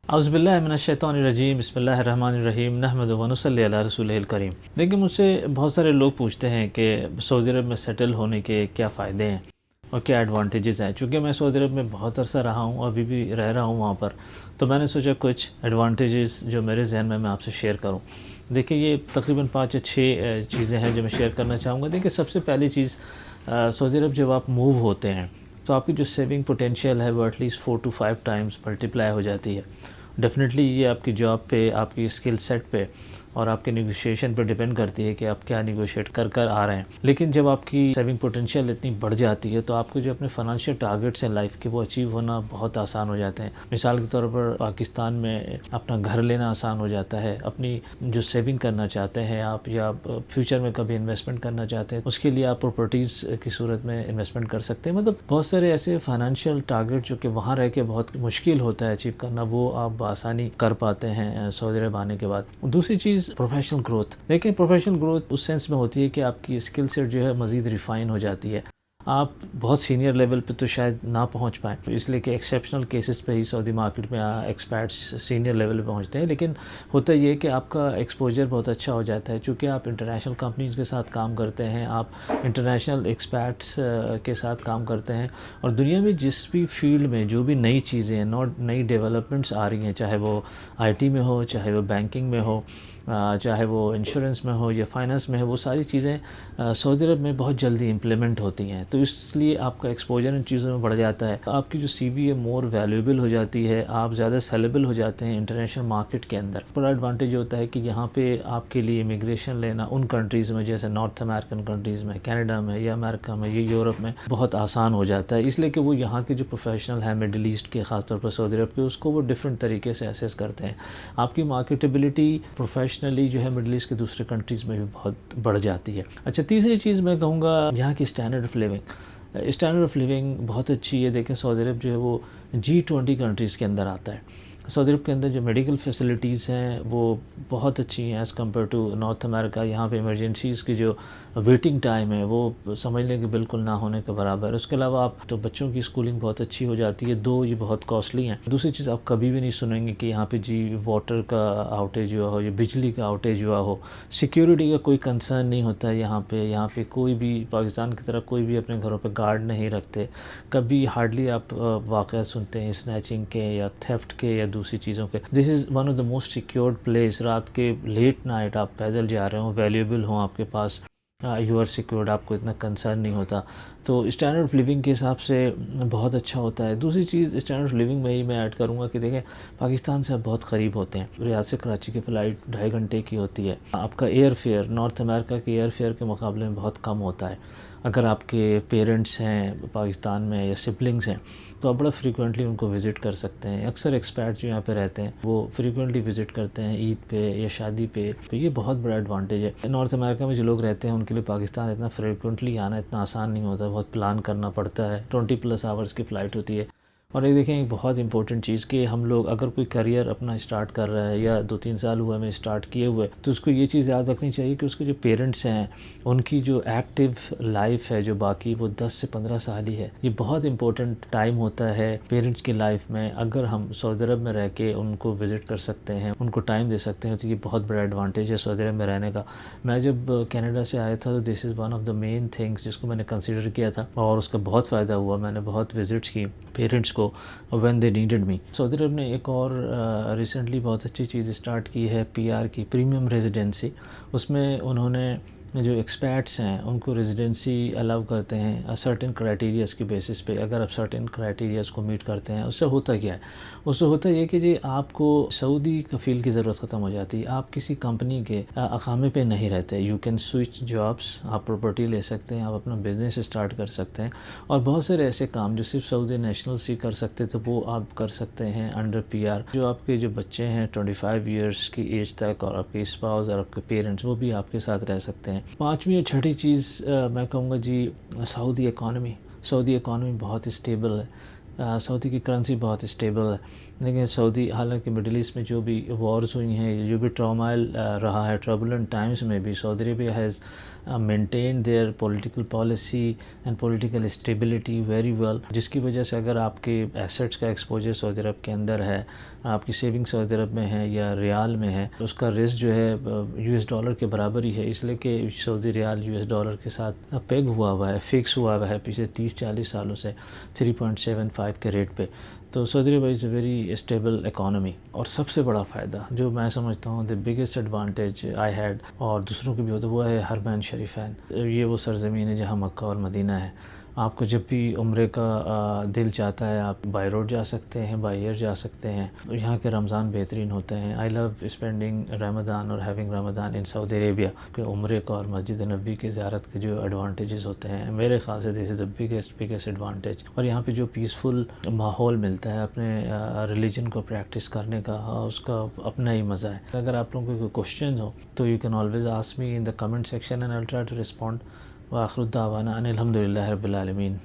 اعوذ باللہ من الشیطان الرجیم، بسم اللہ الرحمن الرحیم، نحمدہ و نصلی علی رسولہ الکریم۔ دیکھیں، مجھ سے بہت سارے لوگ پوچھتے ہیں کہ سعودی عرب میں سیٹل ہونے کے کیا فائدے ہیں اور کیا ایڈوانٹیجز ہیں۔ چونکہ میں سعودی عرب میں بہت عرصہ رہا ہوں، ابھی بھی رہ رہا ہوں وہاں پر، تو میں نے سوچا کچھ ایڈوانٹیجز جو میرے ذہن میں آپ سے شیئر کروں۔ دیکھیں، یہ تقریباً 5 یا 6 چیزیں ہیں جو میں شیئر کرنا چاہوں گا۔ دیکھیں، سب سے پہلی چیز، سعودی عرب جب آپ موو ہوتے ہیں تو آپ کی جو سیونگ پوٹینشیل ہے وہ at least 4 to 5 times multiply ہو جاتی ہے۔ ڈیفینیٹلی یہ آپ کی جاب پہ، آپ کی اسکل سیٹ پہ اور آپ کے نیگوشیشن پہ ڈیپینڈ کرتی ہے کہ آپ کیا نیگوشیٹ کر آ رہے ہیں۔ لیکن جب آپ کی سیونگ پوٹینشیل اتنی بڑھ جاتی ہے تو آپ کو جو اپنے فائنینشیل ٹارگیٹس ہیں لائف کے، وہ اچیو ہونا بہت آسان ہو جاتے ہیں۔ مثال کے طور پر پاکستان میں اپنا گھر لینا آسان ہو جاتا ہے، اپنی جو سیونگ کرنا چاہتے ہیں آپ یا فیوچر میں کبھی انویسٹمنٹ کرنا چاہتے ہیں، اس کے لیے آپ پراپرٹیز کی صورت میں انویسٹمنٹ کر سکتے ہیں۔ مطلب بہت سارے ایسے فائنینشیل ٹارگیٹ جو کہ وہاں رہ کے بہت مشکل ہوتا ہے اچیو کرنا، وہ آپ بآسانی کر پاتے ہیں سعودی عرب آنے کے بعد۔ دوسری چیز، پروفیشنل گروتھ۔ دیکھیں، پروفیشنل گروتھ اس سینس میں ہوتی ہے کہ آپ کی اسکل سیٹ جو ہے مزید ریفائن ہو جاتی ہے۔ آپ بہت سینئر لیول پہ تو شاید نہ پہنچ پائیں، اس لیے کہ ایکسیپشنل کیسز پہ ہی سعودی مارکیٹ میں ایکسپیرٹس سینئر لیول پہ پہنچتے ہیں، لیکن ہوتا یہ ہے کہ آپ کا ایکسپوجر بہت اچھا ہو جاتا ہے، چونکہ آپ انٹرنیشنل کمپنیز کے ساتھ کام کرتے ہیں، آپ انٹرنیشنل ایکسپیرٹس کے ساتھ کام کرتے ہیں، اور دنیا میں جس بھی فیلڈ میں جو بھی نئی چیزیں ہیں، نئی ڈیولپمنٹس آ رہی ہیں، چاہے وہ آئی ٹی میں ہو، چاہے وہ بینکنگ میں ہو، چاہے وہ انشورنس میں ہو یا فائنانس میں ہو، وہ ساری چیزیں سعودی عرب میں بہت جلدی امپلیمنٹ ہوتی ہیں، تو اس لیے آپ کا ایکسپوجر ان چیزوں میں بڑھ جاتا ہے۔ آپ کی جو سی وی ہے مور ویلیوبل ہو جاتی ہے، آپ زیادہ سیلیبل ہو جاتے ہیں انٹرنیشنل مارکیٹ کے اندر۔ بڑا ایڈوانٹیج ہوتا ہے کہ یہاں پہ آپ کے لیے امیگریشن لینا ان کنٹریز میں، جیسے نارتھ امریکن کنٹریز میں، کینیڈا میں یا امریکہ میں یا یورپ میں، بہت آسان ہو جاتا ہے، اس لیے کہ وہ یہاں کے جو پروفیشنل ہیں مڈل ایسٹ کے، خاص طور پر سعودی عرب کے، اس کو وہ ڈفرینٹ طریقے سے اسیس کرتے ہیں۔ آپ کی مارکیٹیبلٹی پروفیشنلی جو ہے مڈل ایسٹ کے دوسرے کنٹریز میں بھی بہت بڑھ جاتی ہے۔ اچھا، تیسری چیز میں کہوں گا یہاں کی standard of living. Standard of living بہت اچھی ہے۔ دیکھیں، سعودی عرب جو ہے وہ G20 کنٹریز کے اندر آتا ہے۔ سعودی عرب کے اندر جو میڈیکل فیسلٹیز ہیں وہ بہت اچھی ہیں ایز کمپیئر ٹو نارتھ امریکہ۔ یہاں پہ ایمرجنسیز کی جو ویٹنگ ٹائم ہے وہ سمجھ لیں کہ بالکل نہ ہونے کے برابر ہے۔ اس کے علاوہ آپ تو بچوں کی اسکولنگ بہت اچھی ہو جاتی ہے، یہ بہت کاسٹلی ہیں۔ دوسری چیز، آپ کبھی بھی نہیں سنیں گے کہ یہاں پہ واٹر کا آؤٹیج ہوا ہو یا بجلی کا آؤٹیج ہوا ہو۔ سیکیورٹی کا کوئی کنسرن نہیں ہوتا ہے یہاں پہ کوئی بھی پاکستان کی طرح کوئی بھی اپنے گھروں پہ گارڈ نہیں رکھتے۔ کبھی ہارڈلی آپ واقعات سنتے ہیں اسنیچنگ کے یا تھیفٹ کے یا دوسری چیزوں کے۔ This is one of the most secured place. رات کے لیٹ نائٹ آپ پیدل جا رہے ہوں، ویلیوبل ہوں آپ کے پاس، یو آر سیکیورڈ، آپ کو اتنا کنسرن نہیں ہوتا، تو اسٹینڈرڈ آف لیونگ کے حساب سے بہت اچھا ہوتا ہے۔ دوسری چیز اسٹینڈرڈ آف لیونگ میں ہی میں ایڈ کروں گا کہ دیکھیں، پاکستان سے آپ بہت قریب ہوتے ہیں۔ ریاض سے کراچی کی فلائٹ 2.5 گھنٹے کی ہوتی ہے۔ آپ کا ایئر فیئر نارتھ امریکہ کے ایئر فیئر کے مقابلے میں بہت کم ہوتا ہے۔ اگر آپ کے پیرنٹس ہیں پاکستان میں یا سبلنگس ہیں تو آپ بڑا فریکوینٹلی ان کو وزٹ کر سکتے ہیں۔ اکثر ایکسپیرٹ جو یہاں پہ رہتے ہیں وہ فریکوینٹلی وزٹ کرتے ہیں عید پہ یا شادی پہ، تو یہ بہت بڑا ایڈوانٹیج ہے۔ نارتھ امریکہ میں جو لوگ رہتے ہیں ان کے لیے پاکستان اتنا فریکوینٹلی آنا اتنا آسان نہیں ہوتا، بہت پلان کرنا پڑتا ہے۔ 20+ آورس کی فلائٹ ہوتی ہے۔ اور ایک دیکھیں، ایک بہت امپورٹنٹ چیز کہ ہم لوگ اگر کوئی کریئر اپنا اسٹارٹ کر رہا ہے یا 2-3 سال ہوا میں اسٹارٹ کیے ہوئے، تو اس کو یہ چیز یاد رکھنی چاہیے کہ اس کے جو پیرنٹس ہیں ان کی جو ایکٹیو لائف ہے جو باقی وہ 10 سے 15 سال ہی ہے۔ یہ بہت امپورٹنٹ ٹائم ہوتا ہے پیرنٹس کی لائف میں۔ اگر ہم سعودی عرب میں رہ کے ان کو وزٹ کر سکتے ہیں، ان کو ٹائم دے سکتے ہیں، تو یہ بہت بڑا ایڈوانٹیج ہے سعودی عرب میں رہنے کا۔ میں جب کینیڈا سے آیا تھا تو this is one of the main things جس کو میں نے کنسیڈر کیا تھا، اور اس کا بہت فائدہ ہوا۔ میں نے بہت وزٹس کی پیرنٹس کو when they needed me۔ سعودی عرب نے ایک اور ریسنٹلی بہت اچھی چیز اسٹارٹ کی ہے، PR کی پریمیم ریزیڈنسی۔ اس میں انہوں نے جو ایکسپیرٹس ہیں ان کو ریزیڈنسی الاؤ کرتے ہیں سرٹن کرائٹیریاز کی بیسس پہ۔ اگر آپ سرٹن کرائٹیریاز کو میٹ کرتے ہیں، اس سے ہوتا کیا ہے؟ اس سے ہوتا یہ کہ آپ کو سعودی کفیل کی ضرورت ختم ہو جاتی ہے۔ آپ کسی کمپنی کے اقامے پہ نہیں رہتے۔ یو کین سوئچ جابس، آپ پراپرٹی لے سکتے ہیں، آپ اپنا بزنس اسٹارٹ کر سکتے ہیں، اور بہت سارے ایسے کام جو صرف سعودی نیشنلز ہی کر سکتے تھے وہ آپ کر سکتے ہیں انڈر PR۔ جو آپ کے جو بچے ہیں 25 ایئرس کی ایج تک، اور آپ کے اسپاؤس اور آپ کے پیرنٹس، وہ بھی آپ کے ساتھ رہ سکتے ہیں۔ 5ویں اور 6ٹھی چیز میں کہوں گا سعودی اکانومی بہت اسٹیبل ہے۔ سعودی کی کرنسی بہت اسٹیبل ہے۔ لیکن سعودی حالانکہ مڈل ایسٹ میں جو بھی وارز ہوئی ہیں، جو بھی ٹرامائل رہا ہے، ٹربولنٹ ٹائمز میں بھی Saudi Arabia has maintain their political policy and political stability very well, جس کی وجہ سے اگر آپ کے ایسٹس کا ایکسپوجر سعودی عرب کے اندر ہے، آپ کی سیونگ سعودی عرب میں ہے یا ریال میں ہے، اس کا رسک جو ہے یو ایس ڈالر کے برابر ہی ہے، اس لیے کہ سعودی ریال یو ایس ڈالر کے ساتھ پیگ ہوا ہے، فکس ہوا ہے پچھلے 30-40 سالوں سے 3.75 کے ریٹ پہ۔ تو سعودی عرب از اے ویری اسٹیبل اکانومی، اور سب سے بڑا فائدہ جو میں سمجھتا ہوں، the biggest advantage I had اور دوسروں کو بھی ہوتا ہے، وہ ہے حرمین شریفین۔ یہ وہ سرزمین ہے جہاں مکہ اور مدینہ ہے۔ آپ کو جب بھی عمرے کا دل چاہتا ہے، آپ بائی روڈ جا سکتے ہیں، بائی ایئر جا سکتے ہیں۔ یہاں کے رمضان بہترین ہوتے ہیں۔ آئی لو اسپینڈنگ رمضان اور ہیونگ رمضان ان سعودی عربیہ، کہ عمرے کا اور مسجد نبوی کی زیارت کے جو ایڈوانٹیجز ہوتے ہیں، میرے خیال سے دس از دا بگیسٹ ایڈوانٹیج۔ اور یہاں پہ جو پیسفل ماحول ملتا ہے اپنے ریلیجن کو پریکٹس کرنے کا، اس کا اپنا ہی مزہ ہے۔ اگر آپ لوگوں کو کوئی کوشچنز ہو تو you can always ask me in the comment section and I will try to respond. وآخر دعوانا ان الحمد للہ رب العالمین۔